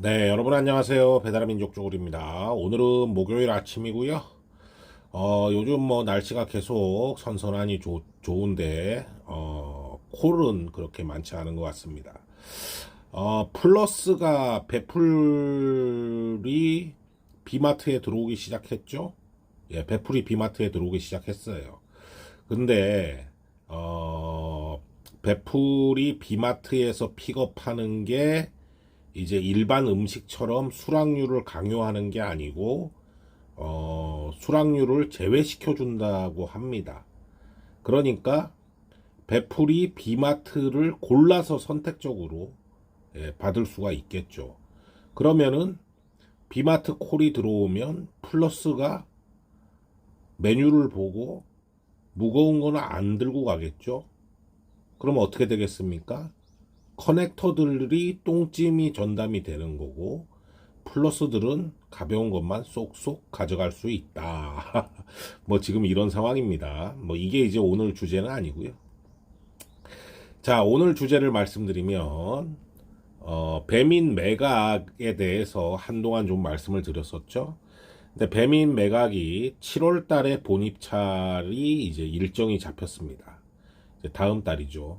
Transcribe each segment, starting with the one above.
네, 여러분 안녕하세요. 배달의 민족 쪼글입니다. 오늘은 목요일 아침이고요. 요즘 뭐 날씨가 계속 선선하니 좋은데, 콜은 그렇게 많지 않은 것 같습니다. 플러스가 배풀이 비마트에 들어오기 시작했죠? 예, 배풀이 비마트에 들어오기 시작했어요. 근데, 배풀이 비마트에서 픽업하는 게 이제 일반 음식처럼 수락률을 강요하는 게 아니고 수락률을 제외시켜 준다고 합니다. 그러니까 배풀이 비마트를 골라서 선택적으로 받을 수가 있겠죠. 그러면은 비마트 콜이 들어오면 플러스가 메뉴를 보고 무거운 거는 안 들고 가겠죠. 그럼 어떻게 되겠습니까? 커넥터들이 똥찜이 전담이 되는 거고 플러스들은 가벼운 것만 쏙쏙 가져갈 수 있다. 뭐 지금 이런 상황입니다. 뭐 이게 이제 오늘 주제는 아니고요. 자, 오늘 주제를 말씀드리면 배민 매각에 대해서 한동안 좀 말씀을 드렸었죠. 근데 배민 매각이 7월 달에 본입찰이 이제 일정이 잡혔습니다. 이제 다음 달이죠.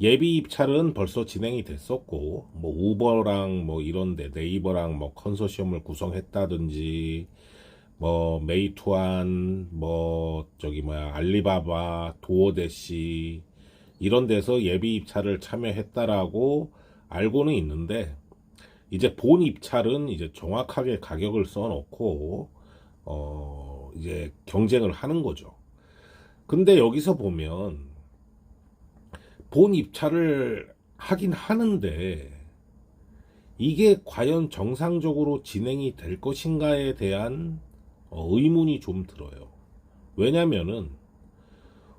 예비 입찰은 벌써 진행이 됐었고, 뭐 우버랑 뭐 이런데 네이버랑 뭐 컨소시엄을 구성했다든지, 뭐 메이투안, 뭐 저기 뭐야 알리바바, 도어대시 이런 데서 예비 입찰을 참여했다라고 알고는 있는데, 이제 본 입찰은 이제 정확하게 가격을 써놓고 이제 경쟁을 하는 거죠. 근데 여기서 보면 본 입찰을 하긴 하는데 이게 과연 정상적으로 진행이 될 것인가에 대한 의문이 좀 들어요. 왜냐면은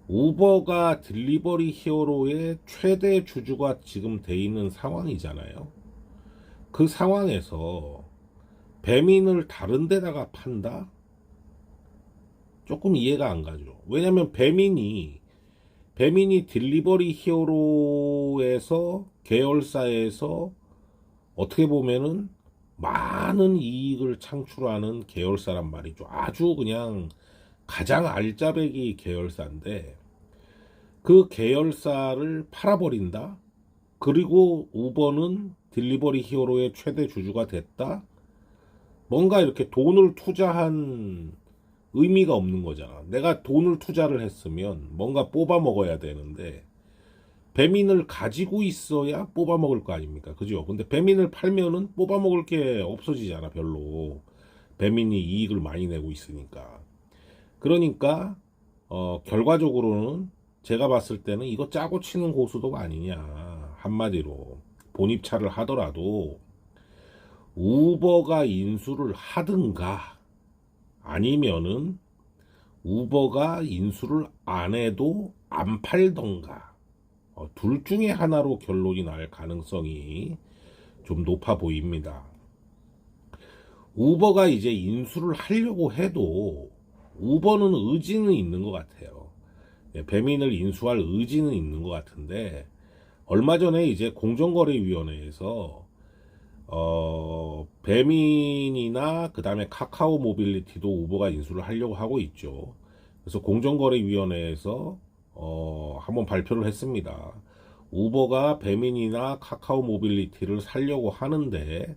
우버가 딜리버리 히어로의 최대 주주가 지금 돼 있는 상황이잖아요. 그 상황에서 배민을 다른 데다가 판다? 조금 이해가 안 가죠. 왜냐면 배민이 딜리버리 히어로에서 계열사에서 어떻게 보면은 많은 이익을 창출하는 계열사란 말이죠. 아주 그냥 가장 알짜배기 계열사인데 그 계열사를 팔아버린다. 그리고 우버는 딜리버리 히어로의 최대 주주가 됐다. 뭔가 이렇게 돈을 투자한 의미가 없는 거잖아. 내가 돈을 투자를 했으면 뭔가 뽑아 먹어야 되는데 배민을 가지고 있어야 뽑아 먹을 거 아닙니까? 그죠? 근데 배민을 팔면은 뽑아 먹을 게 없어지잖아, 별로. 배민이 이익을 많이 내고 있으니까. 그러니까 결과적으로는 제가 봤을 때는 이거 짜고 치는 고수도가 아니냐. 한마디로 본입찰을 하더라도 우버가 인수를 하든가 아니면은 우버가 인수를 안 해도 안 팔던가 둘 중에 하나로 결론이 날 가능성이 좀 높아 보입니다. 우버가 이제 인수를 하려고 해도 우버는 의지는 있는 것 같아요. 배민을 인수할 의지는 있는 것 같은데 얼마 전에 이제 공정거래위원회에서 배민이나 그 다음에 카카오 모빌리티도 우버가 인수를 하려고 하고 있죠. 그래서 공정거래위원회에서 한번 발표를 했습니다. 우버가 배민이나 카카오 모빌리티를 살려고 하는데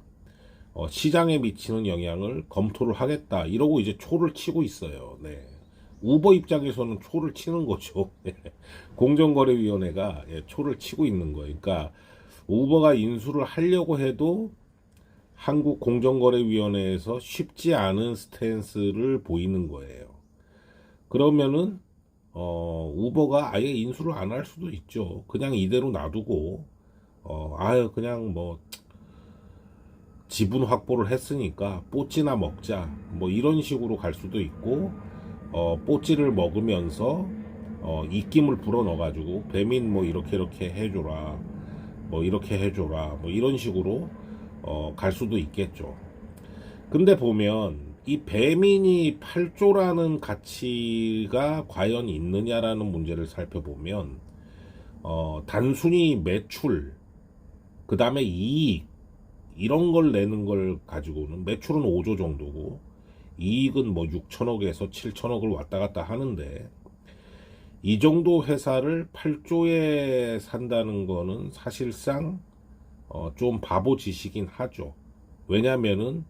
시장에 미치는 영향을 검토를 하겠다 이러고 이제 초를 치고 있어요. 네. 우버 입장에서는 초를 치는 거죠. 공정거래위원회가 초를 치고 있는 거예요. 그러니까 우버가 인수를 하려고 해도 한국공정거래위원회에서 쉽지 않은 스탠스를 보이는 거예요. 그러면은 우버가 아예 인수를 안 할 수도 있죠. 그냥 이대로 놔두고 아유 그냥 뭐 지분 확보를 했으니까 뽀찌나 먹자 뭐 이런 식으로 갈 수도 있고 뽀찌를 먹으면서 입김을 불어 넣어가지고 배민 뭐 이렇게 해줘라 뭐 이렇게 해줘라 뭐 이런 식으로 갈 수도 있겠죠. 근데 보면 이 배민이 8조라는 가치가 과연 있느냐라는 문제를 살펴보면 단순히 매출 그 다음에 이익 이런 걸 내는 걸 가지고는 매출은 5조 정도고 이익은 뭐 6천억에서 7천억을 왔다 갔다 하는데 이 정도 회사를 8조에 산다는 거는 사실상 좀 바보 짓이긴 하죠. 왜냐면은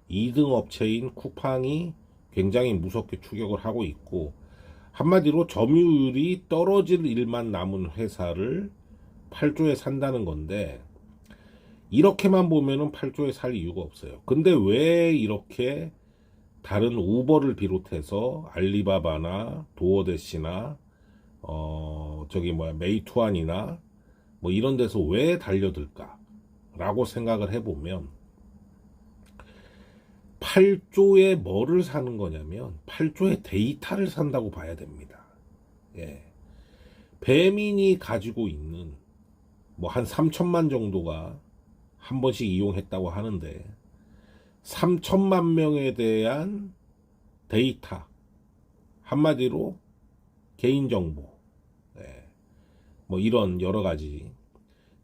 2등 업체인 쿠팡이 굉장히 무섭게 추격을 하고 있고 한마디로 점유율이 떨어질 일만 남은 회사를 8조에 산다는 건데 이렇게만 보면은 8조에 살 이유가 없어요. 근데 왜 이렇게 다른 우버를 비롯해서 알리바바나 도어대시나 저기 뭐야 메이투안이나 뭐 이런 데서 왜 달려들까라고 생각을 해보면 8조에 뭐를 사는 거냐면 8조에 데이터를 산다고 봐야 됩니다. 예. 배민이 가지고 있는 뭐 한 3천만 정도가 한 번씩 이용했다고 하는데 3천만 명에 대한 데이터 한마디로 개인정보 뭐 이런 여러 가지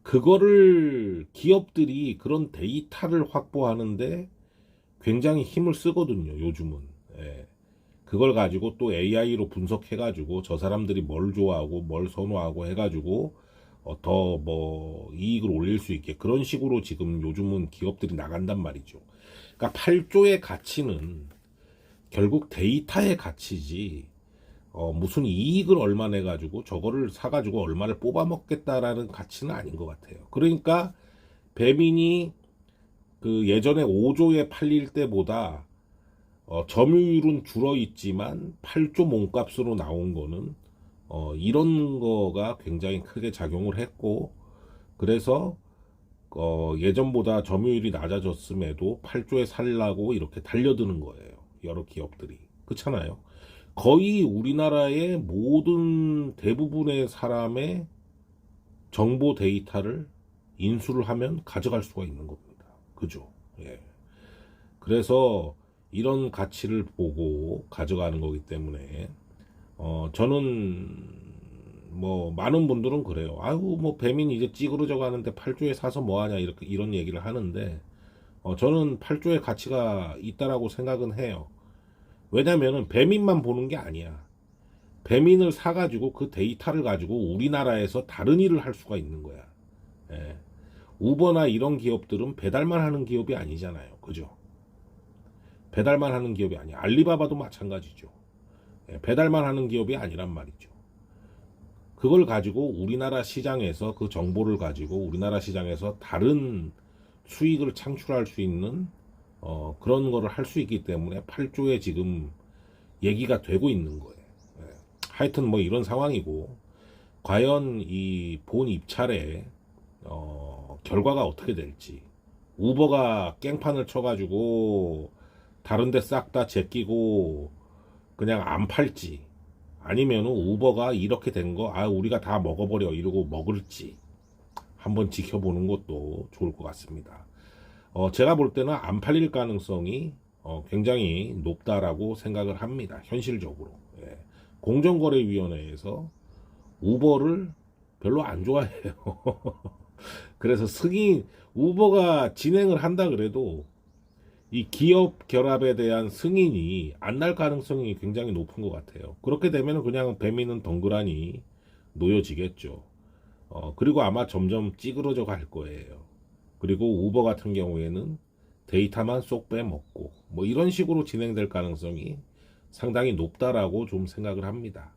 그거를 기업들이 그런 데이터를 확보하는데 굉장히 힘을 쓰거든요 요즘은. 그걸 가지고 또 AI로 분석해가지고 저 사람들이 뭘 좋아하고 뭘 선호하고 해가지고 더 뭐 이익을 올릴 수 있게 그런 식으로 지금 요즘은 기업들이 나간단 말이죠. 그러니까 8조의 가치는 결국 데이터의 가치지 무슨 이익을 얼마 내가지고 저거를 사가지고 얼마를 뽑아먹겠다라는 가치는 아닌 것 같아요. 그러니까 배민이 그 예전에 5조에 팔릴 때보다 점유율은 줄어 있지만 8조 몸값으로 나온 거는 이런 거가 굉장히 크게 작용을 했고 그래서 예전보다 점유율이 낮아졌음에도 8조에 살라고 이렇게 달려드는 거예요. 여러 기업들이. 그렇잖아요. 거의 우리나라의 모든 대부분의 사람의 정보 데이터를 인수를 하면 가져갈 수가 있는 겁니다. 그죠? 예. 그래서 이런 가치를 보고 가져가는 거기 때문에 저는 뭐 많은 분들은 그래요. 아유 뭐 배민 이제 찌그러져 가는데 8조에 사서 뭐하냐 이렇게 이런 얘기를 하는데 저는 8조의 가치가 있다라고 생각은 해요. 왜냐면은 배민만 보는 게 아니야. 배민을 사가지고 그 데이터를 가지고 우리나라에서 다른 일을 할 수가 있는 거야. 예. 우버나 이런 기업들은 배달만 하는 기업이 아니잖아요. 그죠? 배달만 하는 기업이 아니야. 알리바바도 마찬가지죠. 예. 배달만 하는 기업이 아니란 말이죠. 그걸 가지고 우리나라 시장에서 그 정보를 가지고 우리나라 시장에서 다른 수익을 창출할 수 있는 그런 거를 할 수 있기 때문에 8조에 지금 얘기가 되고 있는 거예요. 예. 하여튼 뭐 이런 상황이고 과연 이 본 입찰에 결과가 어떻게 될지 우버가 깽판을 쳐가지고 다른데 싹 다 제끼고 그냥 안 팔지 아니면 우버가 이렇게 된 거 우리가 다 먹어버려 이러고 먹을지 한번 지켜보는 것도 좋을 것 같습니다. 제가 볼 때는 안 팔릴 가능성이 굉장히 높다라고 생각을 합니다. 현실적으로. 예. 공정거래위원회에서 우버를 별로 안 좋아해요. 그래서 우버가 진행을 한다 그래도 이 기업 결합에 대한 승인이 안 날 가능성이 굉장히 높은 것 같아요. 그렇게 되면 그냥 배민은 덩그라니 놓여지겠죠. 그리고 아마 점점 찌그러져 갈 거예요. 그리고 우버 같은 경우에는 데이터만 쏙 빼먹고 뭐 이런 식으로 진행될 가능성이 상당히 높다라고 좀 생각을 합니다.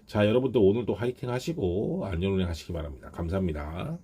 자, 여러분들 오늘도 화이팅 하시고 안전운행 하시기 바랍니다. 감사합니다.